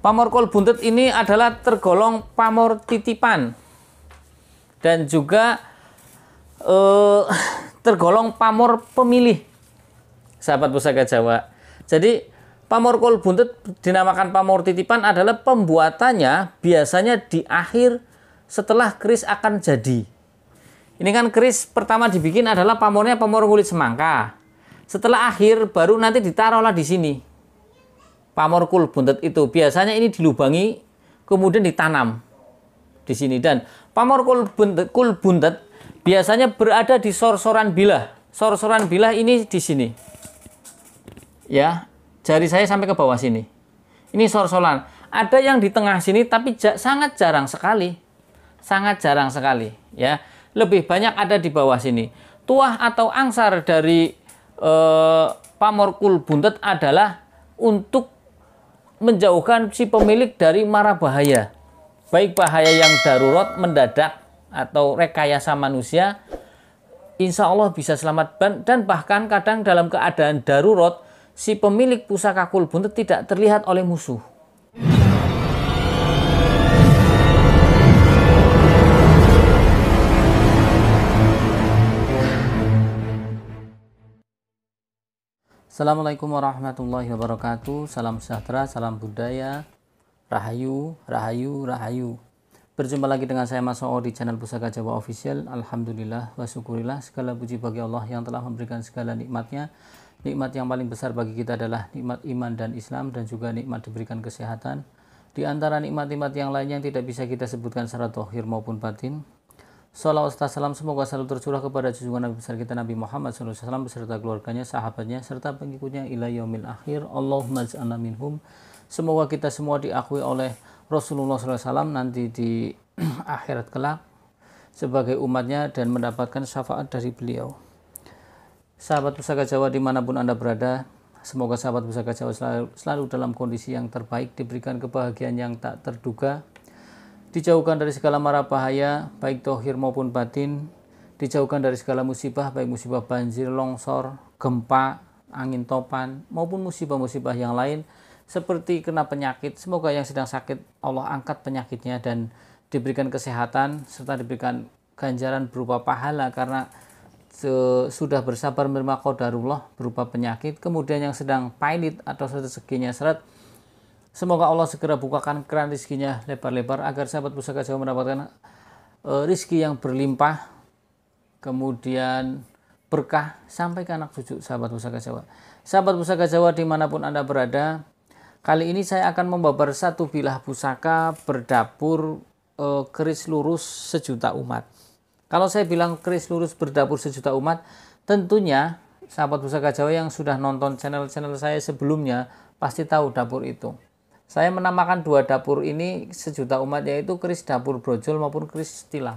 Pamor kol buntet ini adalah tergolong pamor titipan dan juga tergolong pamor pemilih, sahabat Pusaka Jawa. Jadi pamor kol buntet dinamakan pamor titipan adalah pembuatannya biasanya di akhir setelah keris akan jadi. Ini kan keris pertama dibikin adalah pamornya pamor kulit semangka. Setelah akhir baru nanti ditaruhlah di sini. Pamor kol buntet itu biasanya ini dilubangi kemudian ditanam di sini, dan pamor kol buntet biasanya berada di sorsoran bilah. Sorsoran bilah ini di sini. Ya, jari saya sampai ke bawah sini. Ini sorsoran. Ada yang di tengah sini tapi sangat jarang sekali. Sangat jarang sekali, ya. Lebih banyak ada di bawah sini. Tuah atau angsar dari pamor kol buntet adalah untuk menjauhkan si pemilik dari mara bahaya. Baik bahaya yang darurat, mendadak, atau rekayasa manusia, insya Allah bisa selamat. Dan bahkan kadang dalam keadaan darurat, si pemilik pusaka kol buntet tidak terlihat oleh musuh. Assalamualaikum warahmatullahi wabarakatuh. Salam sejahtera, salam budaya, rahayu, rahayu, rahayu. Berjumpa lagi dengan saya Mas Oo di channel Pusaka Jawa Official. Alhamdulillah wa syukurillah, segala puji bagi Allah yang telah memberikan segala nikmatnya. Nikmat yang paling besar bagi kita adalah nikmat iman dan Islam, dan juga nikmat diberikan kesehatan. Di antara nikmat-nikmat yang lainnya yang tidak bisa kita sebutkan secara zahir maupun batin. Salawat serta salam semoga selalu tercurah kepada junjungan Nabi besar kita Nabi Muhammad SAW beserta keluarganya, sahabatnya, serta pengikutnya ila yaumil akhir. Allahumma ja'alna minhum. Semoga kita semua diakui oleh Rasulullah SAW nanti di akhirat kelak sebagai umatnya dan mendapatkan syafaat dari beliau. Sahabat Pusaka Jawa dimanapun Anda berada, semoga sahabat Pusaka Jawa selalu dalam kondisi yang terbaik, diberikan kebahagiaan yang tak terduga, dijauhkan dari segala mara bahaya baik zahir maupun batin, dijauhkan dari segala musibah baik musibah banjir, longsor, gempa, angin topan maupun musibah-musibah yang lain seperti kena penyakit. Semoga yang sedang sakit Allah angkat penyakitnya dan diberikan kesehatan serta diberikan ganjaran berupa pahala karena sudah bersabar menerima qadarullah berupa penyakit. Kemudian yang sedang pailit atau rezekinya seret, semoga Allah segera bukakan keran rizkinya lebar-lebar agar sahabat Pusaka Jawa mendapatkan rizki yang berlimpah, kemudian berkah sampai ke anak cucu sahabat Pusaka Jawa. Sahabat Pusaka Jawa dimanapun Anda berada, kali ini saya akan membabar satu bilah pusaka berdapur keris lurus sejuta umat. Kalau saya bilang keris lurus berdapur sejuta umat, tentunya sahabat Pusaka Jawa yang sudah nonton channel-channel saya sebelumnya pasti tahu dapur itu. Saya menamakan dua dapur ini sejuta umat, yaitu keris dapur brojol maupun keris tilam.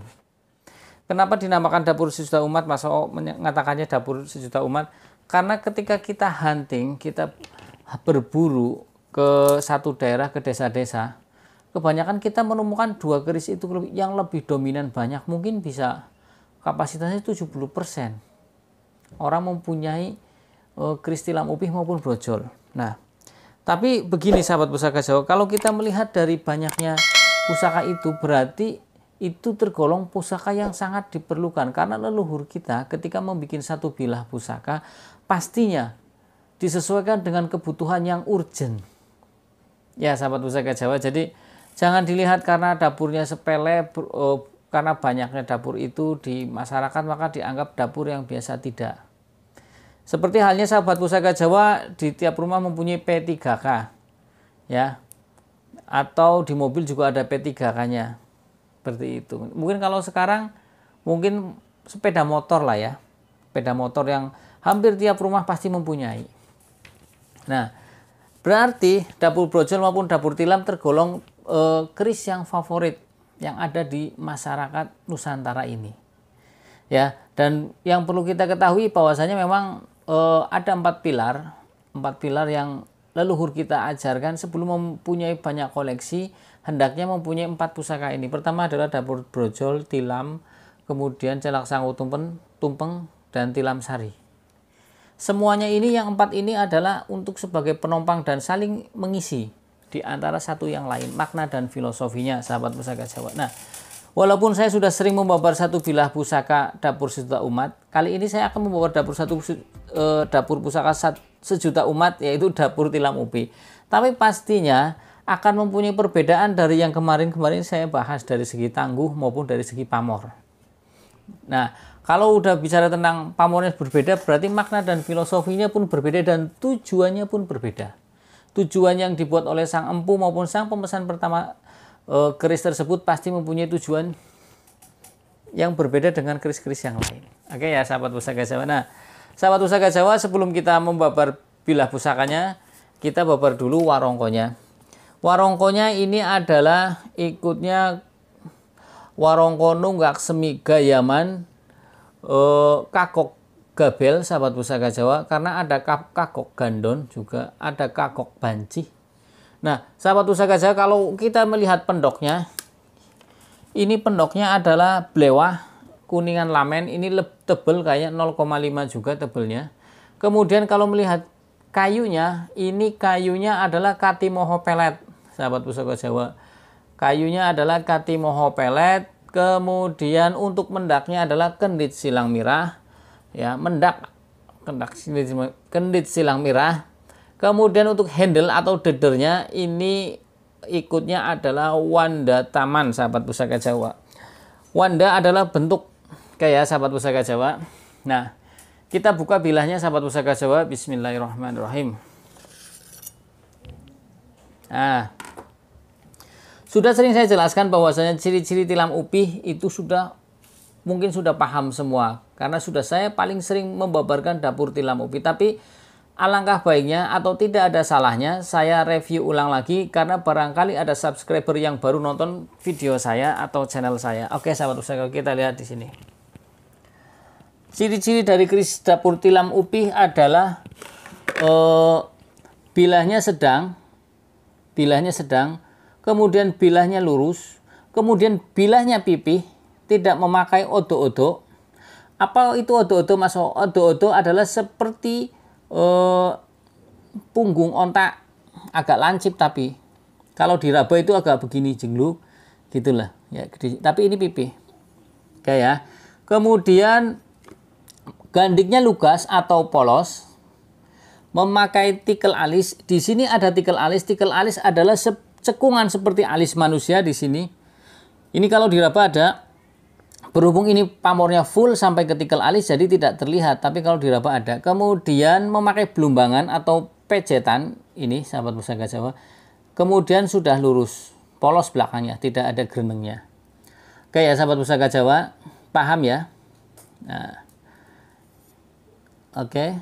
Kenapa dinamakan dapur sejuta umat? Mas O mengatakannya dapur sejuta umat karena ketika kita hunting, kita berburu ke satu daerah, ke desa-desa, kebanyakan kita menemukan dua keris itu yang lebih dominan banyak, mungkin bisa kapasitasnya 70%. Orang mempunyai keris tilam upih maupun brojol. Nah, tapi begini sahabat Pusaka Jawa, kalau kita melihat dari banyaknya pusaka itu, berarti itu tergolong pusaka yang sangat diperlukan karena leluhur kita ketika membuat satu bilah pusaka pastinya disesuaikan dengan kebutuhan yang urgent. Ya sahabat Pusaka Jawa, jadi jangan dilihat karena dapurnya sepele, karena banyaknya dapur itu di masyarakat maka dianggap dapur yang biasa, tidak. Seperti halnya sahabat Pusaka Jawa di tiap rumah mempunyai P3K, ya, atau di mobil juga ada P3K-nya, seperti itu. Mungkin kalau sekarang mungkin sepeda motor lah ya, sepeda motor yang hampir tiap rumah pasti mempunyai. Nah, berarti dapur brojol maupun dapur tilam tergolong keris yang favorit yang ada di masyarakat Nusantara ini. Ya, dan yang perlu kita ketahui bahwasanya memang ada empat pilar yang leluhur kita ajarkan sebelum mempunyai banyak koleksi, hendaknya mempunyai 4 pusaka ini. Pertama adalah dapur brojol, tilam, kemudian celak sangu tumpeng, dan tilam sari. Semuanya ini yang 4 ini adalah untuk sebagai penopang dan saling mengisi di antara satu yang lain, makna dan filosofinya, sahabat pusaka Jawa. Nah, walaupun saya sudah sering membabar satu bilah pusaka dapur sejuta umat, kali ini saya akan membabar dapur pusaka sejuta umat, yaitu dapur tilam upi. Tapi pastinya akan mempunyai perbedaan dari yang kemarin-kemarin saya bahas dari segi tangguh maupun dari segi pamor. Nah, kalau udah bicara tentang pamornya berbeda, berarti makna dan filosofinya pun berbeda dan tujuannya pun berbeda. Tujuan yang dibuat oleh sang empu maupun sang pemesan pertama keris tersebut pasti mempunyai tujuan yang berbeda dengan keris-keris yang lain. Oke ya, sahabat pusaka Jawa. Nah, sahabat pusaka Jawa, sebelum kita membabar bilah pusakanya, kita babar dulu warongkonya. Warongkonya ini adalah ikutnya warongko nunggak semi gayaman kakok gabel, sahabat pusaka Jawa, karena ada kakok gandon, juga ada kakok banci. Nah, sahabat pusaka Jawa, kalau kita melihat pendoknya, ini pendoknya adalah blewah kuningan lamen, ini tebel kayak 0,5 juga tebelnya. Kemudian kalau melihat kayunya, ini kayunya adalah katimoho pelet, sahabat pusaka Jawa. Kayunya adalah katimoho pelet. Kemudian untuk mendaknya adalah kendit silang mirah, ya, kendit silang mirah. Kemudian untuk handle atau dedernya ini ikutnya adalah wanda taman, sahabat pusaka Jawa. Wanda adalah bentuk kayak sahabat pusaka Jawa. Nah, kita buka bilahnya, sahabat pusaka Jawa. Bismillahirrahmanirrahim. Nah, sudah sering saya jelaskan bahwasanya ciri-ciri tilam upih itu mungkin sudah paham semua, karena sudah saya paling sering membabarkan dapur tilam upih. Tapi alangkah baiknya atau tidak ada salahnya saya review ulang lagi, karena barangkali ada subscriber yang baru nonton video saya atau channel saya. Oke, sahabat pusaka, kita lihat di sini. Ciri-ciri dari keris dapur tilam upih adalah bilahnya sedang, kemudian bilahnya lurus, kemudian bilahnya pipih, tidak memakai odo-odo. Apa itu odo-odo, Mas? Odo-odo adalah seperti punggung ontak, agak lancip, tapi kalau diraba itu agak begini jengluk gitulah ya, tapi ini pipih kayak ya. Kemudian gandiknya lugas atau polos, memakai tikel alis. Di sini ada tikel alis. Tikel alis adalah cekungan seperti alis manusia di sini. Ini kalau diraba ada. Berhubung ini pamornya full sampai ke tikel alis, jadi tidak terlihat. Tapi kalau diraba ada. Kemudian memakai belumbangan atau pejetan. Ini sahabat pusaka Jawa. Kemudian sudah lurus, polos belakangnya, tidak ada grenengnya. Oke ya, sahabat pusaka Jawa, paham ya? Nah, oke.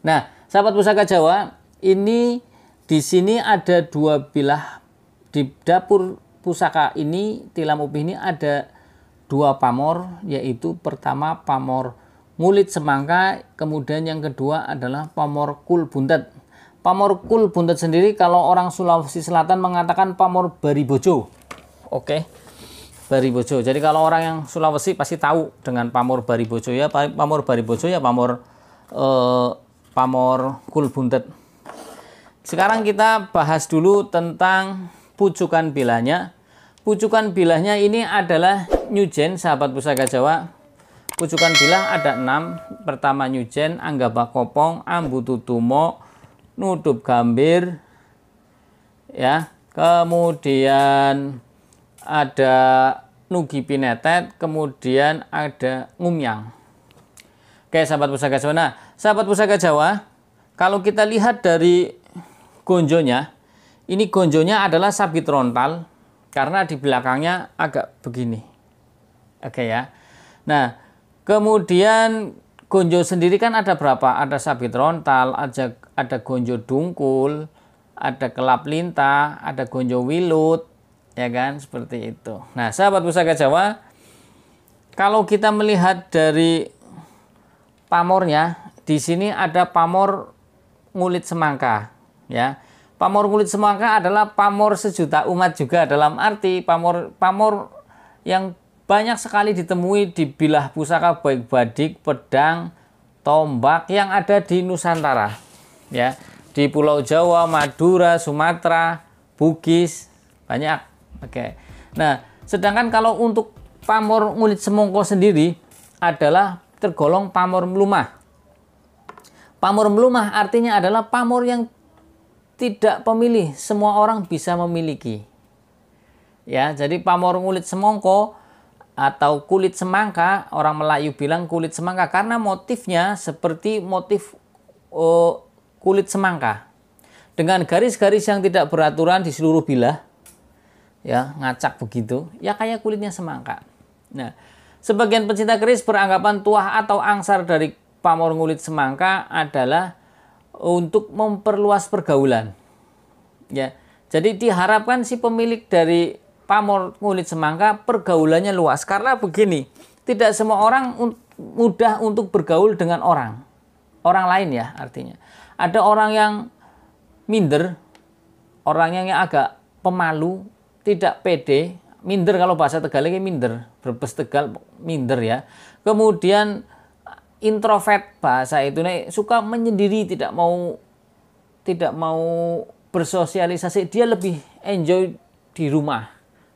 Nah, sahabat pusaka Jawa, ini di sini ada dua bilah. Di dapur pusaka ini, tilam upih ini ada dua pamor, yaitu pertama pamor ngulit semangka, kemudian yang kedua adalah pamor kul buntet. Pamor kul buntet sendiri kalau orang Sulawesi Selatan mengatakan pamor baribojo. Oke, baribojo. Jadi kalau orang yang Sulawesi pasti tahu dengan pamor baribojo ya. Pamor baribojo ya pamor kul buntet. Sekarang kita bahas dulu tentang pucukan bilahnya. Pucukan bilahnya ini adalah nyujen, sahabat pusaka Jawa. Pucukan bilah ada 6. Pertama nyujen, anggabah kopong, ambu tutumo, nutup gambir, ya. Kemudian ada nugi pinetet, kemudian ada ngumyang. Oke, sahabat pusaka Jawa. Nah, sahabat pusaka Jawa, kalau kita lihat dari gonjonya, ini gonjonya adalah sabit rontal, karena di belakangnya agak begini. Oke ya. Nah, kemudian gonjo sendiri kan ada berapa? Ada sabit rontal, ada gonjo dungkul, ada kelap lintah, ada gonjo wilut, ya kan? Seperti itu. Nah, sahabat pusaka Jawa, kalau kita melihat dari pamornya, di sini ada pamor ngulit semangka, ya. Pamor ngulit semangka adalah pamor sejuta umat juga, dalam arti pamor yang banyak sekali ditemui di bilah pusaka baik badik, pedang, tombak yang ada di Nusantara. Ya, di Pulau Jawa, Madura, Sumatera, Bugis, banyak. Oke. Nah, sedangkan kalau untuk pamor ngulit semongko sendiri adalah tergolong pamor melumah. Pamor melumah artinya adalah pamor yang tidak pemilih, semua orang bisa memiliki. Ya, jadi pamor ngulit semongko atau kulit semangka, orang Melayu bilang kulit semangka karena motifnya seperti motif kulit semangka dengan garis-garis yang tidak beraturan di seluruh bilah, ya, ngacak begitu, ya kayak kulitnya semangka. Nah, sebagian pencinta keris beranggapan tuah atau angsar dari pamor ngulit semangka adalah untuk memperluas pergaulan. Ya, jadi diharapkan si pemilik dari pamor ngulit semangka pergaulannya luas karena begini, tidak semua orang mudah untuk bergaul dengan orang lain ya, artinya. Ada orang yang minder, orang yang agak pemalu, tidak pede, minder kalau bahasa Tegalnya minder, berbes Tegal minder ya. Kemudian introvert bahasa itu nih, suka menyendiri, tidak mau bersosialisasi, dia lebih enjoy di rumah.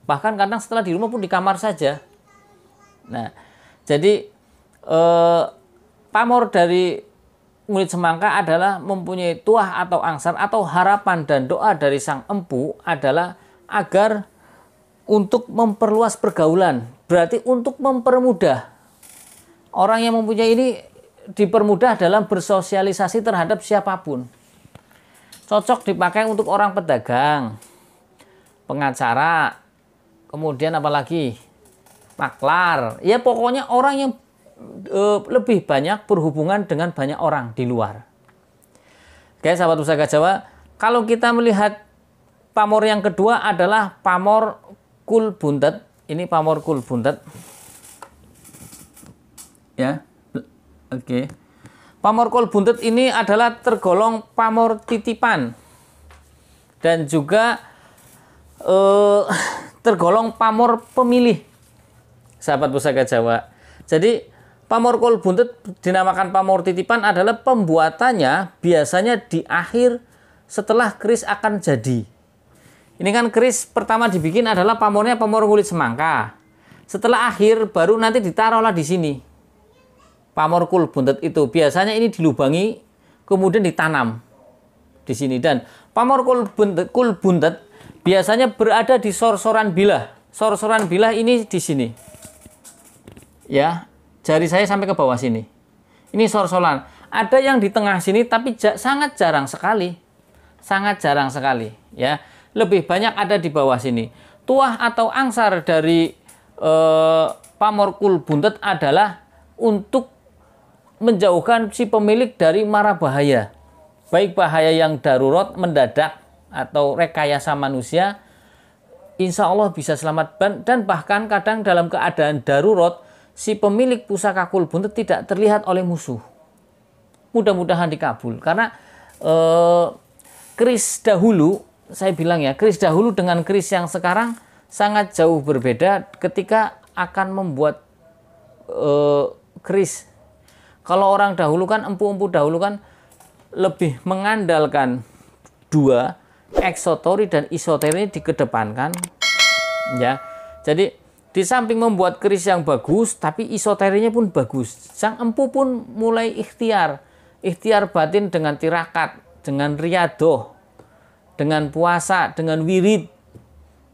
Bahkan kadang setelah di rumah pun di kamar saja. Nah, jadi pamor dari ngulit semangka adalah mempunyai tuah atau angsar atau harapan dan doa dari sang empu adalah agar untuk memperluas pergaulan, berarti untuk mempermudah. Orang yang mempunyai ini dipermudah dalam bersosialisasi terhadap siapapun. Cocok dipakai untuk orang pedagang, pengacara, kemudian apalagi maklar. Ya pokoknya orang yang lebih banyak berhubungan dengan banyak orang di luar. Oke, sahabat Pusaka Jawa, kalau kita melihat pamor yang kedua adalah pamor kul buntet. Ini pamor kul buntet. Ya. Oke. Pamor kul buntet ini adalah tergolong pamor titipan dan juga tergolong pamor pemilih, sahabat Pusaka Jawa. Jadi pamor kul buntet dinamakan pamor titipan adalah pembuatannya biasanya di akhir setelah keris akan jadi. Ini kan keris pertama dibikin adalah pamornya pamor kulit semangka. Setelah akhir baru nanti ditaruhlah di sini. Pamor kul buntet itu biasanya ini dilubangi kemudian ditanam di sini, dan pamor kul buntet biasanya berada di sorsoran bilah. Sorsoran bilah ini di sini. Ya, jari saya sampai ke bawah sini. Ini sorsoran. Ada yang di tengah sini tapi sangat jarang sekali. Sangat jarang sekali, ya. Lebih banyak ada di bawah sini. Tuah atau angsar dari pamor kul buntet adalah untuk menjauhkan si pemilik dari mara bahaya. Baik bahaya yang darurat, mendadak, atau rekayasa manusia, insya Allah bisa selamat. Dan bahkan kadang dalam keadaan darurat, si pemilik pusaka kul buntet tidak terlihat oleh musuh. Mudah-mudahan dikabul. Karena keris dahulu, saya bilang ya, keris dahulu dengan keris yang sekarang sangat jauh berbeda ketika akan membuat keris. Kalau orang dahulu kan, empu-empu dahulu kan lebih mengandalkan dua, eksotori dan isotori dikedepankan, ya. Jadi di samping membuat keris yang bagus, tapi isoterinya pun bagus. Sang empu pun mulai ikhtiar batin dengan tirakat, dengan riadoh, dengan puasa, dengan wirid,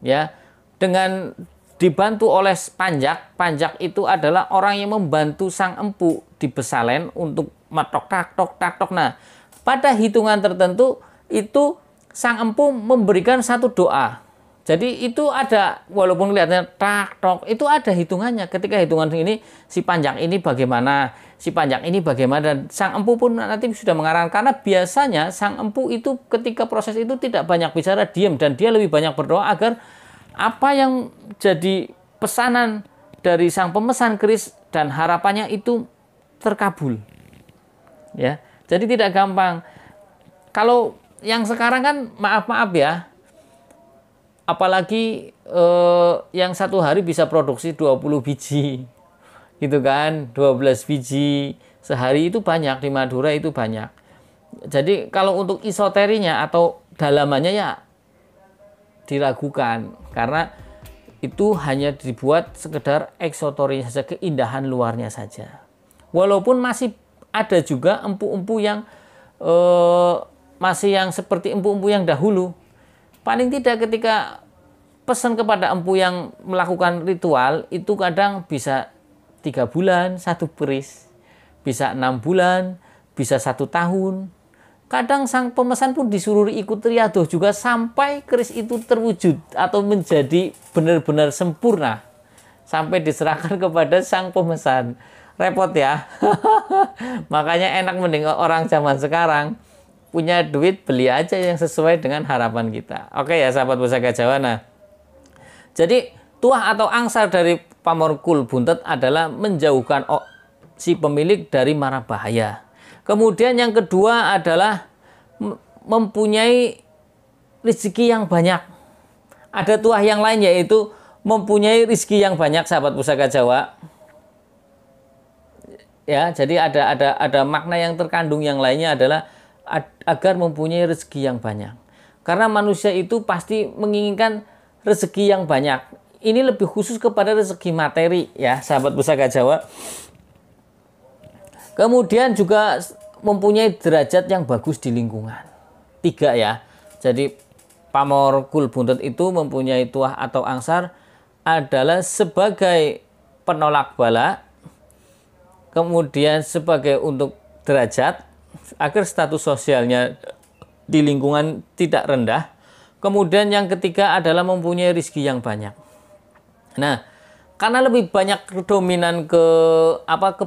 ya, dengan dibantu oleh panjak. Panjak itu adalah orang yang membantu sang empu di besalen untuk matok tak tok. Nah, pada hitungan tertentu itu sang empu memberikan satu doa. Jadi itu ada, walaupun kelihatannya tak tok, itu ada hitungannya. Ketika hitungan ini si panjak ini bagaimana, si panjak ini bagaimana, dan sang empu pun nanti sudah mengarang. Karena biasanya sang empu itu ketika proses itu tidak banyak bicara, diam, dan dia lebih banyak berdoa agar apa yang jadi pesanan dari sang pemesan keris dan harapannya itu terkabul. Ya, jadi tidak gampang. Kalau yang sekarang kan maaf ya, apalagi yang satu hari bisa produksi 20 biji, gitu kan, 12 biji sehari itu banyak, di Madura itu banyak. Jadi kalau untuk isoterinya atau dalamannya ya diragukan, karena itu hanya dibuat sekedar eksoterinya saja, keindahan luarnya saja. Walaupun masih ada juga empu-empu yang masih yang seperti empu-empu yang dahulu. Paling tidak ketika pesan kepada empu yang melakukan ritual itu kadang bisa 3 bulan 1 keris, bisa 6 bulan, bisa 1 tahun. Kadang sang pemesan pun disuruh ikut riadoh juga sampai keris itu terwujud atau menjadi benar-benar sempurna, sampai diserahkan kepada sang pemesan. Repot ya. Makanya enak mending orang zaman sekarang punya duit beli aja yang sesuai dengan harapan kita. Oke ya sahabat Pusaka Jawa. Nah, jadi tuah atau angsar dari pamorkul buntet adalah menjauhkan si pemilik dari mara bahaya. Kemudian yang kedua adalah mempunyai rezeki yang banyak. Ada tuah yang lain yaitu mempunyai rezeki yang banyak sahabat Pusaka Jawa. Ya, jadi ada makna yang terkandung yang lainnya adalah agar mempunyai rezeki yang banyak. Karena manusia itu pasti menginginkan rezeki yang banyak. Ini lebih khusus kepada rezeki materi ya sahabat Pusaka Jawa. Kemudian juga mempunyai derajat yang bagus di lingkungan. 3 ya. Jadi pamorkul buntet itu mempunyai tuah atau angsar adalah sebagai penolak bala, kemudian sebagai untuk derajat agar status sosialnya di lingkungan tidak rendah. Kemudian yang ketiga adalah mempunyai rezeki yang banyak. Nah, karena lebih banyak dominan ke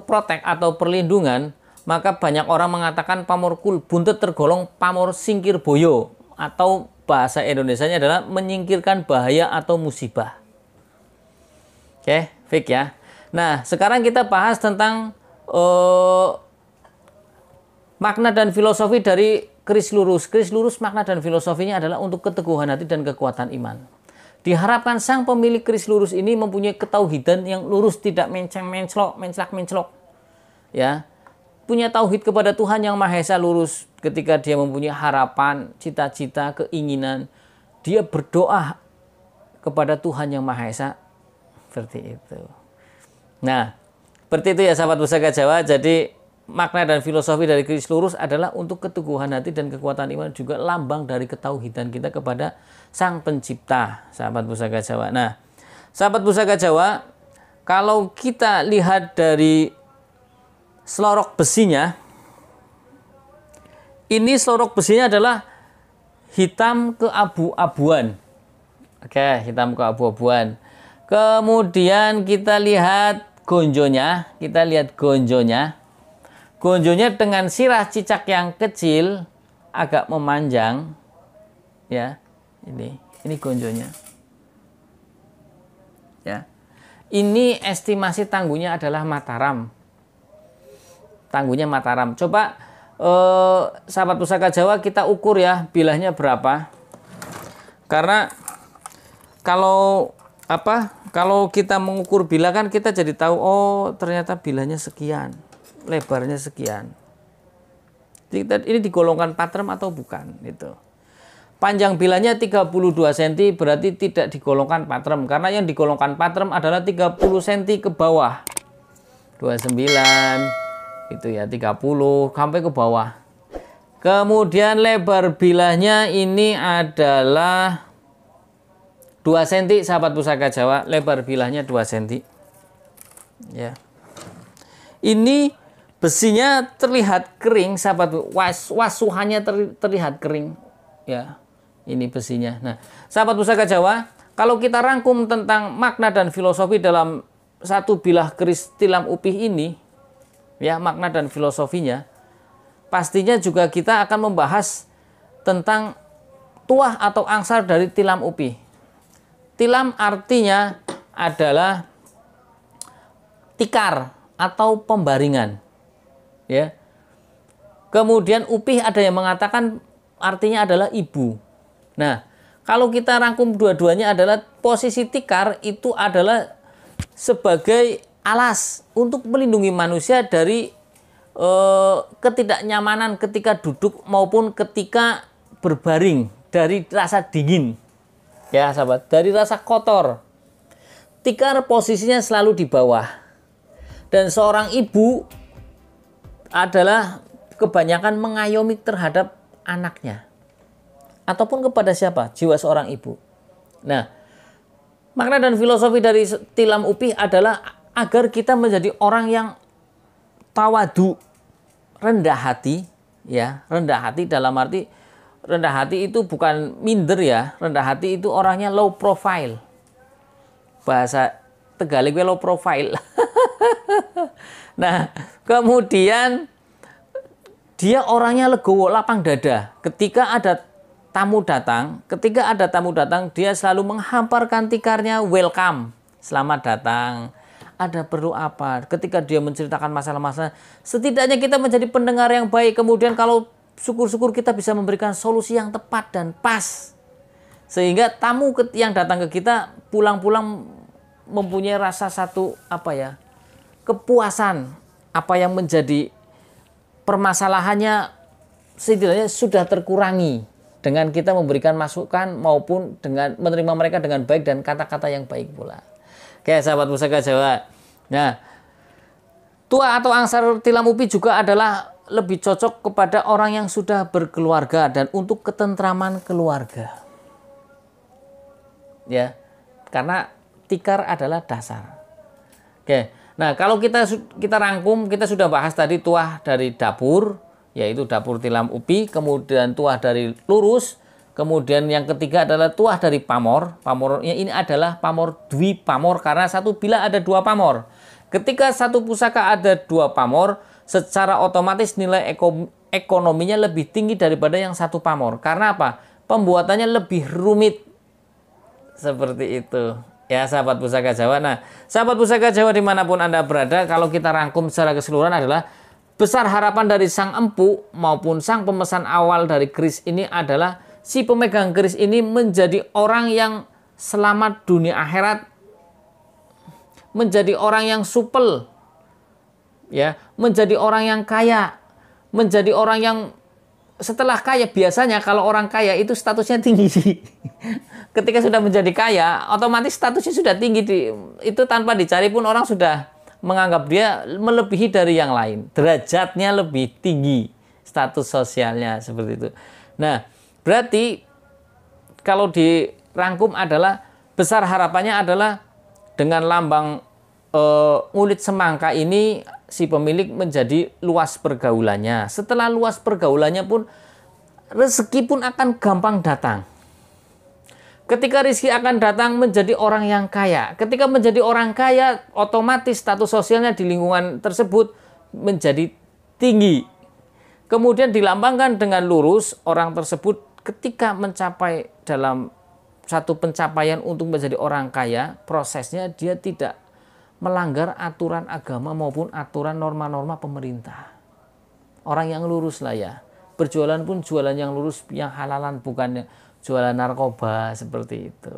protek atau perlindungan, maka banyak orang mengatakan pamorkul buntet tergolong pamor singkir boyo, atau bahasa Indonesianya adalah menyingkirkan bahaya atau musibah. Oke, fik ya. Nah, sekarang kita bahas tentang makna dan filosofi dari keris lurus. Keris lurus makna dan filosofinya adalah untuk keteguhan hati dan kekuatan iman. Diharapkan sang pemilik keris lurus ini mempunyai ketauhidan yang lurus, tidak menclak-menclok. Ya. Punya tauhid kepada Tuhan yang Maha Esa lurus. Ketika dia mempunyai harapan, cita-cita, keinginan, dia berdoa kepada Tuhan yang Maha Esa. Seperti itu. Nah, seperti itu ya sahabat Pusaka Jawa. Jadi makna dan filosofi dari keris lurus adalah untuk keteguhan hati dan kekuatan iman, juga lambang dari ketauhidan kita kepada Sang Pencipta, sahabat Pusaka Jawa. Nah, sahabat Pusaka Jawa, kalau kita lihat dari selorok besinya, ini selorok besinya adalah hitam keabu-abuan. Oke, hitam keabu-abuan. Kemudian kita lihat gonjonya, gonjonya dengan sirah cicak yang kecil, agak memanjang, ya. Ini gonjonya, ya. Ini estimasi tangguhnya adalah Mataram. Tangguhnya Mataram. Coba sahabat Pusaka Jawa kita ukur ya bilahnya berapa. Karena kalau kita mengukur bilah kan kita jadi tahu, oh ternyata bilahnya sekian, lebarnya sekian. Ini digolongkan patrem atau bukan gitu. Panjang bilahnya 32 cm berarti tidak digolongkan patrem, karena yang digolongkan patrem adalah 30 cm ke bawah. 29 itu ya, 30 sampai ke bawah. Kemudian lebar bilahnya ini adalah 2 cm sahabat Pusaka Jawa, lebar bilahnya 2 cm. Ya. Ini besinya terlihat kering sahabat, wasuhannya terlihat kering. Ya. Ini besinya. Nah, sahabat Pusaka Jawa, kalau kita rangkum tentang makna dan filosofi dalam satu bilah keris tilam upih ini, ya, makna dan filosofinya, pastinya juga kita akan membahas tentang tuah atau angsar dari tilam upih. Tilam artinya adalah tikar atau pembaringan, ya. Kemudian upih ada yang mengatakan artinya adalah ibu. Nah, kalau kita rangkum dua-duanya adalah posisi tikar itu adalah sebagai alas untuk melindungi manusia dari ketidaknyamanan ketika duduk maupun ketika berbaring dari rasa dingin. Ya sahabat, dari rasa kotor. Tikar posisinya selalu di bawah. Dan seorang ibu adalah kebanyakan mengayomi terhadap anaknya. Ataupun kepada siapa? Jiwa seorang ibu. Nah, makna dan filosofi dari tilam upih adalah agar kita menjadi orang yang tawadu, rendah hati, ya, rendah hati dalam arti rendah hati itu bukan minder ya, rendah hati itu orangnya low profile. Bahasa Tegalig low profile. Nah, kemudian dia orangnya legowo, lapang dada. Ketika ada tamu datang, dia selalu menghamparkan tikarnya, welcome, selamat datang. Ada perlu apa? Ketika dia menceritakan masalah-masalah, setidaknya kita menjadi pendengar yang baik. Kemudian kalau syukur-syukur kita bisa memberikan solusi yang tepat dan pas. Sehingga tamu yang datang ke kita pulang-pulang mempunyai rasa satu kepuasan. Apa yang menjadi permasalahannya setidaknya sudah terkurangi dengan kita memberikan masukan maupun dengan menerima mereka dengan baik dan kata-kata yang baik pula. Oke, sahabat Pusaka Jawa. Nah, tua atau angsar tilam upih juga adalah lebih cocok kepada orang yang sudah berkeluarga dan untuk ketentraman keluarga. Ya, karena tikar adalah dasar. Oke. Nah, kalau kita rangkum, kita sudah bahas tadi tuah dari dapur, yaitu dapur tilam upih, kemudian tuah dari lurus, kemudian yang ketiga adalah tuah dari pamor. Pamornya ini adalah pamor dwi pamor karena satu bila ada dua pamor. Ketika satu pusaka ada dua pamor, secara otomatis nilai ekonominya lebih tinggi daripada yang satu pamor. Karena apa? Pembuatannya lebih rumit. Seperti itu. Ya, sahabat Pusaka Jawa. Nah, sahabat Pusaka Jawa dimanapun Anda berada, kalau kita rangkum secara keseluruhan adalah besar harapan dari sang empu maupun sang pemesan awal dari keris ini adalah si pemegang keris ini menjadi orang yang selamat dunia akhirat, menjadi orang yang supel, ya, menjadi orang yang kaya, menjadi orang yang setelah kaya, biasanya kalau orang kaya itu statusnya tinggi. Ketika sudah menjadi kaya, otomatis statusnya sudah tinggi. Itu tanpa dicari pun orang sudah menganggap dia melebihi dari yang lain. Derajatnya lebih tinggi, status sosialnya seperti itu. Nah, berarti kalau dirangkum adalah besar harapannya adalah dengan lambang ngulit semangka ini si pemilik menjadi luas pergaulannya. Setelah luas pergaulannya pun rezeki pun akan gampang datang. Ketika rezeki akan datang menjadi orang yang kaya. Ketika menjadi orang kaya, otomatis status sosialnya di lingkungan tersebut menjadi tinggi. Kemudian dilambangkan dengan lurus, orang tersebut ketika mencapai dalam satu pencapaian untuk menjadi orang kaya, prosesnya dia tidak melanggar aturan agama maupun aturan norma-norma pemerintah. Orang yang lurus lah ya. Berjualan pun jualan yang lurus, yang halalan, bukan jualan narkoba seperti itu.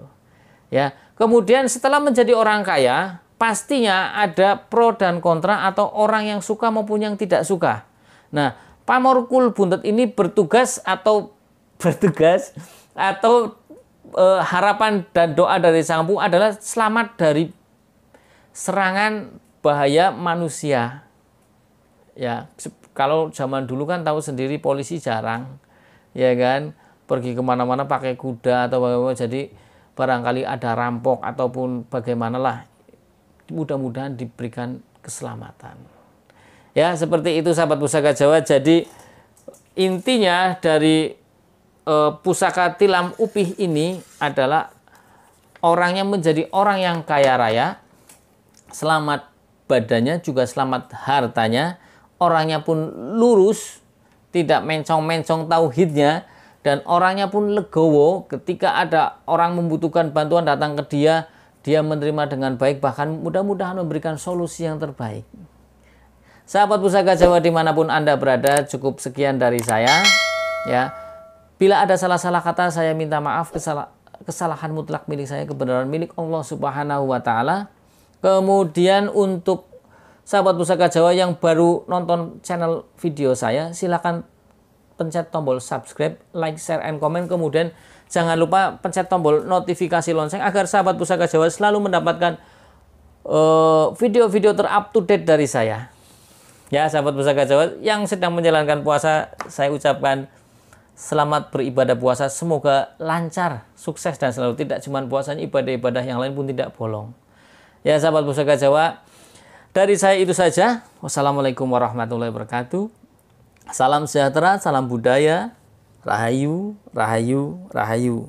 Ya. Kemudian setelah menjadi orang kaya, pastinya ada pro dan kontra atau orang yang suka maupun yang tidak suka. Nah, pamor kul buntet ini bertugas atau harapan dan doa dari sang empu adalah selamat dari serangan bahaya manusia. Ya, kalau zaman dulu kan tahu sendiri polisi jarang, ya kan, pergi kemana-mana pakai kuda atau bagaimana, jadi barangkali ada rampok ataupun bagaimanalah, mudah-mudahan diberikan keselamatan. Ya, seperti itu sahabat Pusaka Jawa. Jadi intinya dari pusaka tilam upih ini adalah orangnya menjadi orang yang kaya raya, selamat badannya juga selamat hartanya, orangnya pun lurus, tidak mencong-mencong tauhidnya, dan orangnya pun legowo. Ketika ada orang membutuhkan bantuan datang ke dia, dia menerima dengan baik, bahkan mudah-mudahan memberikan solusi yang terbaik. Sahabat Pusaka Jawa dimanapun Anda berada, cukup sekian dari saya. Ya, bila ada salah-salah kata, saya minta maaf. Kesalahan mutlak milik saya, kebenaran milik Allah Subhanahu wa Ta'ala. Kemudian untuk sahabat Pusaka Jawa yang baru nonton channel video saya, silakan pencet tombol subscribe, like, share, and comment. Kemudian jangan lupa pencet tombol notifikasi lonceng agar sahabat Pusaka Jawa selalu mendapatkan video-video ter-up to date dari saya. Ya, sahabat Pusaka Jawa yang sedang menjalankan puasa, saya ucapkan selamat beribadah puasa. Semoga lancar, sukses, dan selalu tidak cuma puasanya, ibadah-ibadah yang lain pun tidak bolong. Ya, sahabat Pusaka Jawa, dari saya itu saja. Wassalamualaikum warahmatullahi wabarakatuh. Salam sejahtera, salam budaya, rahayu, rahayu, rahayu.